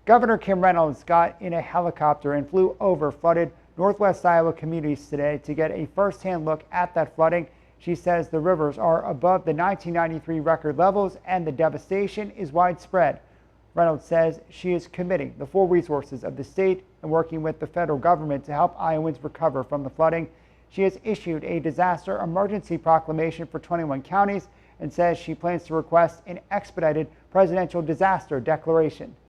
Governor Kim Reynolds got in a helicopter and flew over flooded northwest Iowa communities today to get a first-hand look at that flooding. She says the rivers are above the 1993 record levels and the devastation is widespread. Reynolds says she is committing the full resources of the state and working with the federal government to help Iowans recover from the flooding. She has issued a disaster emergency proclamation for 21 counties and says she plans to request an expedited presidential disaster declaration.